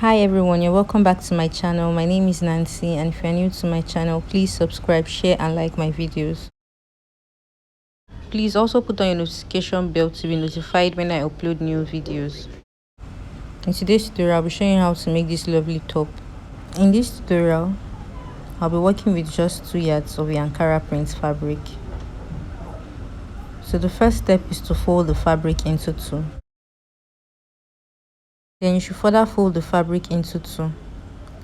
Hi everyone, you're welcome back to my channel. My name is Nancy, and if you're new to my channel, please subscribe, share and like my videos. Please also put on your notification bell to be notified when I upload new videos. In today's tutorial, I'll be showing you how to make this lovely top. In this tutorial, I'll be working with just 2 yards of the Ankara print fabric. So the first step is to fold the fabric into 2. Then you should further fold the fabric into 2,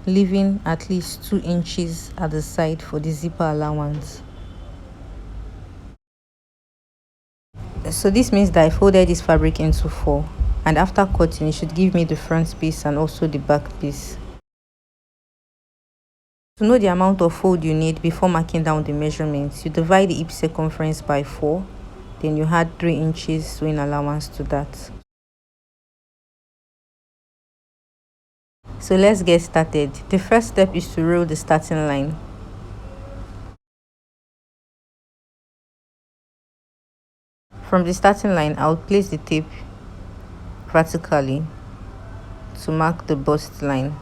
leaving at least 2 inches at the side for the zipper allowance. So this means that I folded this fabric into 4, and after cutting it should give me the front piece and also the back piece. To know the amount of fold you need before marking down the measurements, you divide the hip circumference by 4, then you add 3 inches sewing allowance to that. So let's get started. The first step is to roll the starting line. From the starting line, I'll place the tape vertically to mark the bust line.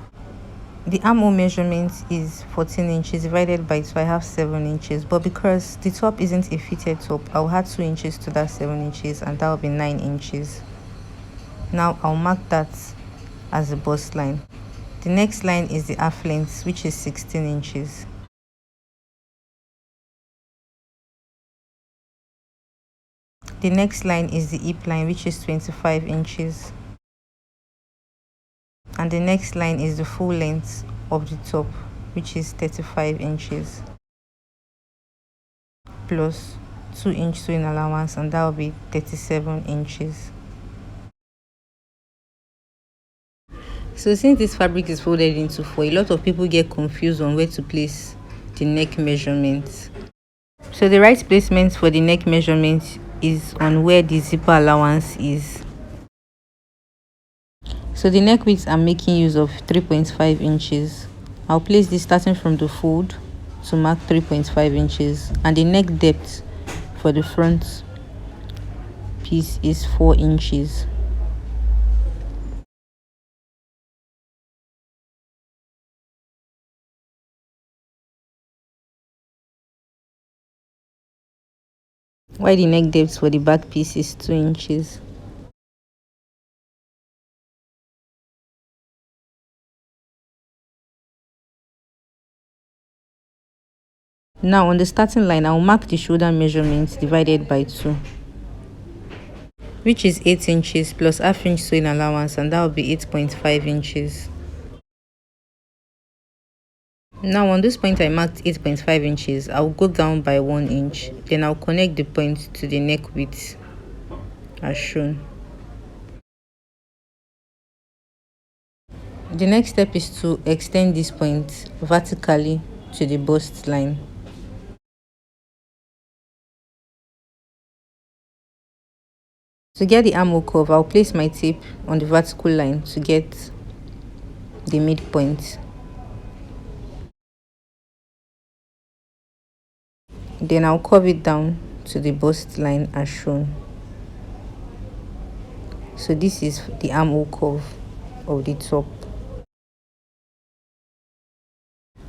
The armhole measurement is 14 inches divided by 2. I have 7 inches, but because the top isn't a fitted top, I'll add 2 inches to that 7 inches, and that will be 9 inches. Now I'll mark that as the bust line. The next line is the half length, which is 16 inches. The next line is the hip line, which is 25 inches. And the next line is the full length of the top, which is 35 inches, plus 2-inch sewing allowance, and that will be 37 inches. So since this fabric is folded into 4, a lot of people get confused on where to place the neck measurements. So the right placement for the neck measurement is on where the zipper allowance is. So the neck width, I'm making use of 3.5 inches. I'll place this starting from the fold to mark 3.5 inches, and the neck depth for the front piece is 4 inches. While the neck depth for the back piece is 2 inches. Now on the starting line, I'll mark the shoulder measurements divided by 2, which is 8 inches plus half-inch sewing allowance, and that will be 8.5 inches. Now on this point I marked 8.5 inches, I'll go down by 1 inch, then I'll connect the point to the neck width as shown. The next step is to extend this point vertically to the bust line. To get the armhole curve, I'll place my tape on the vertical line to get the midpoint. Then I'll curve it down to the bust line as shown. So this is the armhole curve of the top.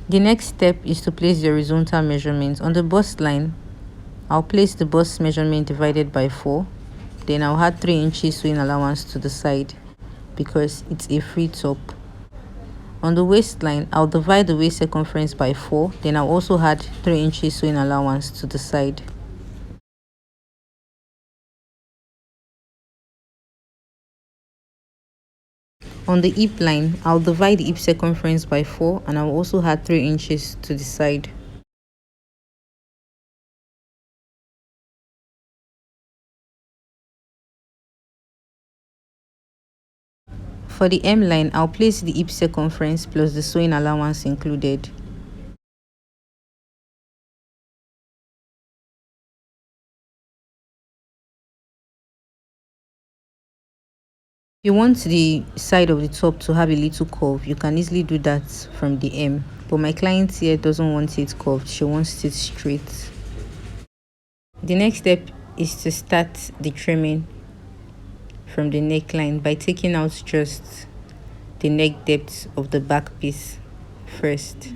The next step is to place the horizontal measurement. On the bust line, I'll place the bust measurement divided by 4. Then I'll add 3 inches sewing allowance to the side because it's a free top. On the waistline, I'll divide the waist circumference by 4. Then I'll also add 3 inches sewing allowance to the side. On the hip line, I'll divide the hip circumference by 4, and I'll also add 3 inches to the side. For the hem line, I'll place the hip circumference plus the sewing allowance included. If you want the side of the top to have a little curve, you can easily do that from the hem, but my client here doesn't want it curved, she wants it straight. The next step is to start the trimming from the neckline by taking out just the neck depth of the back piece first.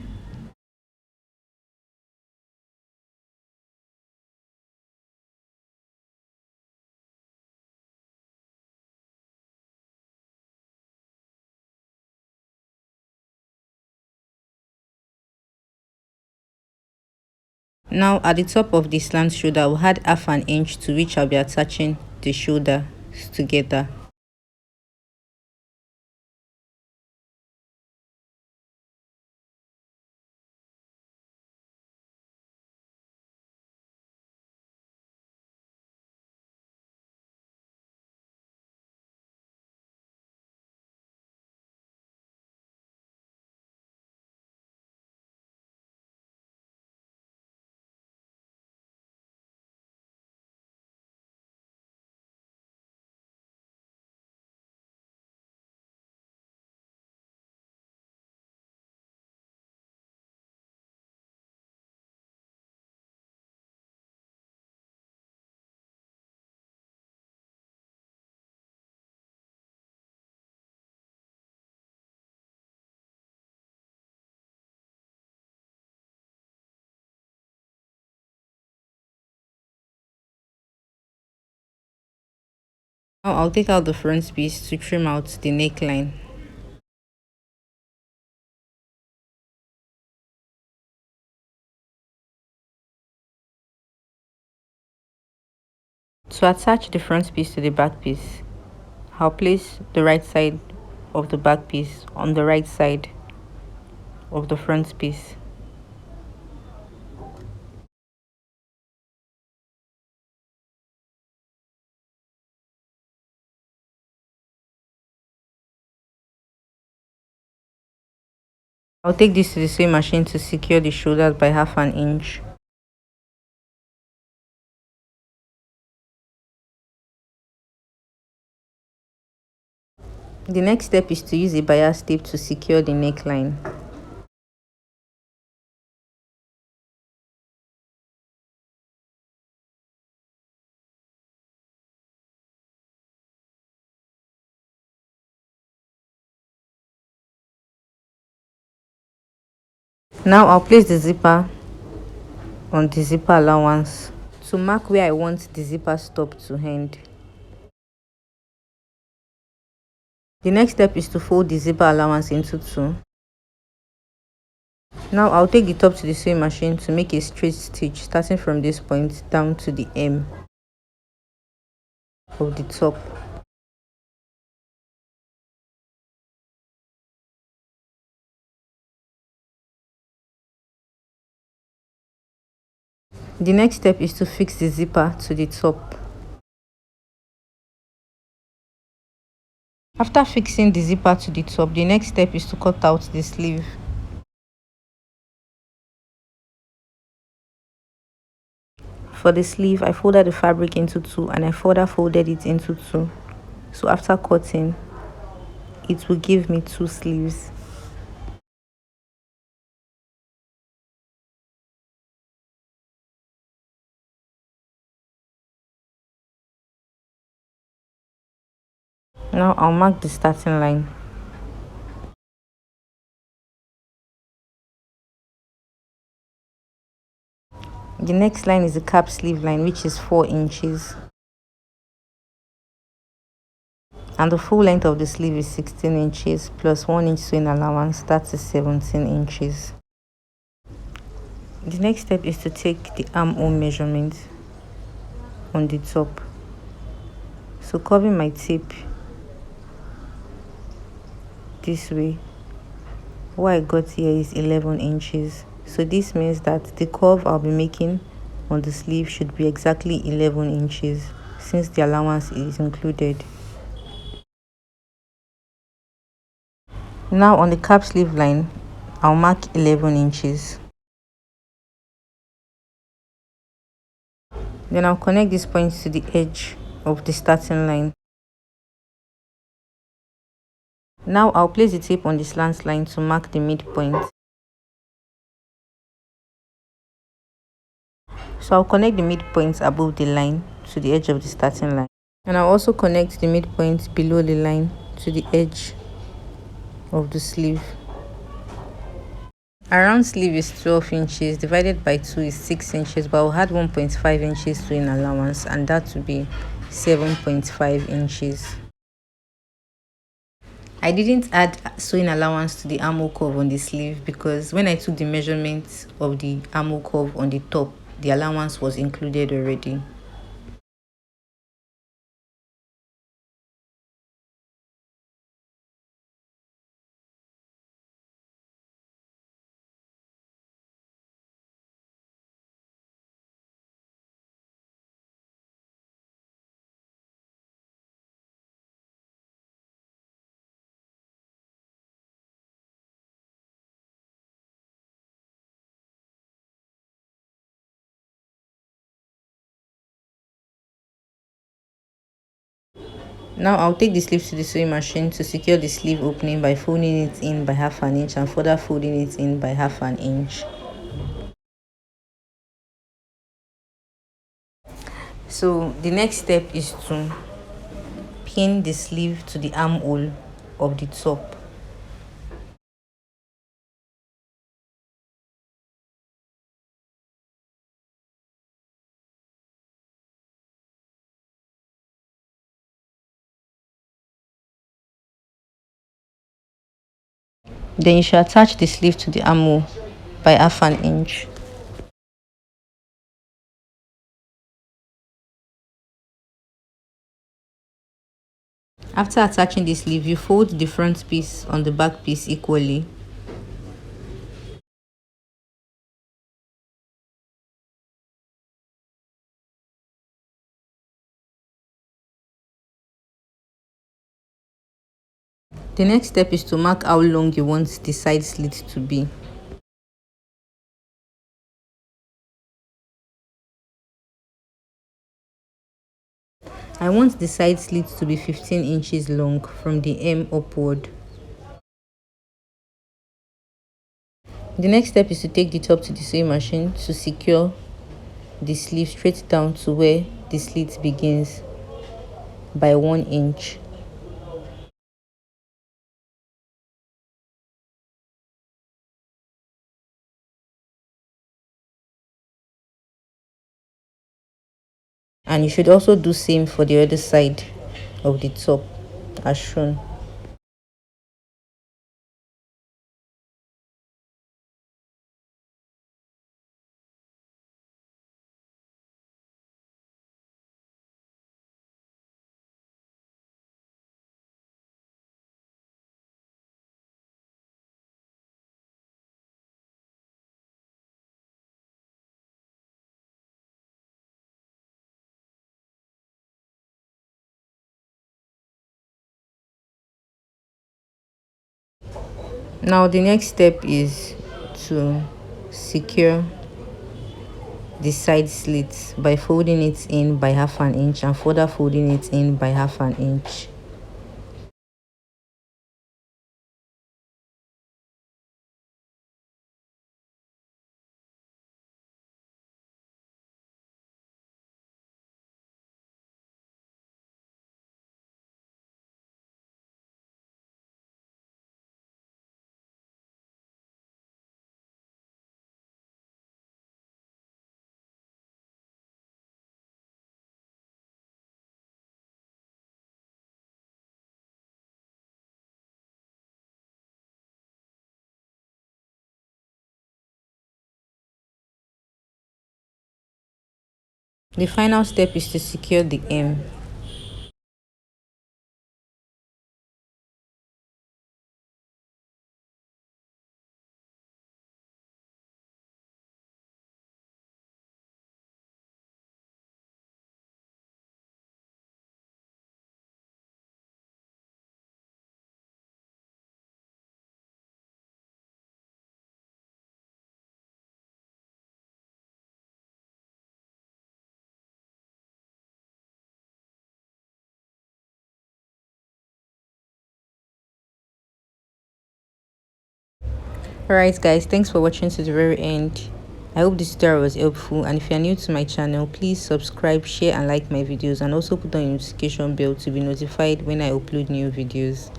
Now at the top of the slant shoulder, I'll add half an inch to which I'll be attaching the shoulders together. Now I'll take out the front piece to trim out the neckline. To attach the front piece to the back piece, I'll place the right side of the back piece on the right side of the front piece. I'll take this to the sewing machine to secure the shoulders by half an inch. The next step is to use a bias tape to secure the neckline. Now I'll place the zipper on the zipper allowance to mark where I want the zipper stop to end. The next step is to fold the zipper allowance into two. Now I'll take the top to the sewing machine to make a straight stitch starting from this point down to the hem of the top. The next step is to fix the zipper to the top. After fixing the zipper to the top, the next step is to cut out the sleeve. For the sleeve, I folded the fabric into two and I further folded it into two. So after cutting, it will give me two sleeves. Now I'll mark the starting line. The next line is the cap sleeve line, which is 4 inches. And the full length of the sleeve is 16 inches plus 1 inch sewing allowance, that is 17 inches. The next step is to take the armhole measurement on the top. So curving my tape this way, what I got here is 11 inches. So this means that the curve I'll be making on the sleeve should be exactly 11 inches since the allowance is included. Now on the cap sleeve line, I'll mark 11 inches. Then I'll connect these points to the edge of the starting line. Now I'll place the tape on the slant line to mark the midpoint. So I'll connect the midpoint above the line to the edge of the starting line. And I'll also connect the midpoint below the line to the edge of the sleeve. Around sleeve is 12 inches, divided by 2 is 6 inches, but I'll add 1.5 inches to an allowance, and that will be 7.5 inches. I didn't add sewing allowance to the armhole curve on the sleeve because when I took the measurements of the armhole curve on the top, the allowance was included already. Now I'll take the sleeve to the sewing machine to secure the sleeve opening by folding it in by half an inch and further folding it in by half an inch. So the next step is to pin the sleeve to the armhole of the top. Then you should attach the sleeve to the armhole by half an inch. After attaching the sleeve, you fold the front piece on the back piece equally. The next step is to mark how long you want the side slit to be. I want the side slit to be 15 inches long from the hem upward. The next step is to take the top to the sewing machine to secure the sleeve straight down to where the slit begins by 1 inch. And you should also do same for the other side of the top as shown. Now the next step is to secure the side slits by folding it in by half an inch and further folding it in by half an inch. The final step is to secure the hem. Alright guys, thanks for watching to the very end. I hope this tutorial was helpful, and if you are new to my channel, please subscribe, share and like my videos, and also put on your notification bell to be notified when I upload new videos.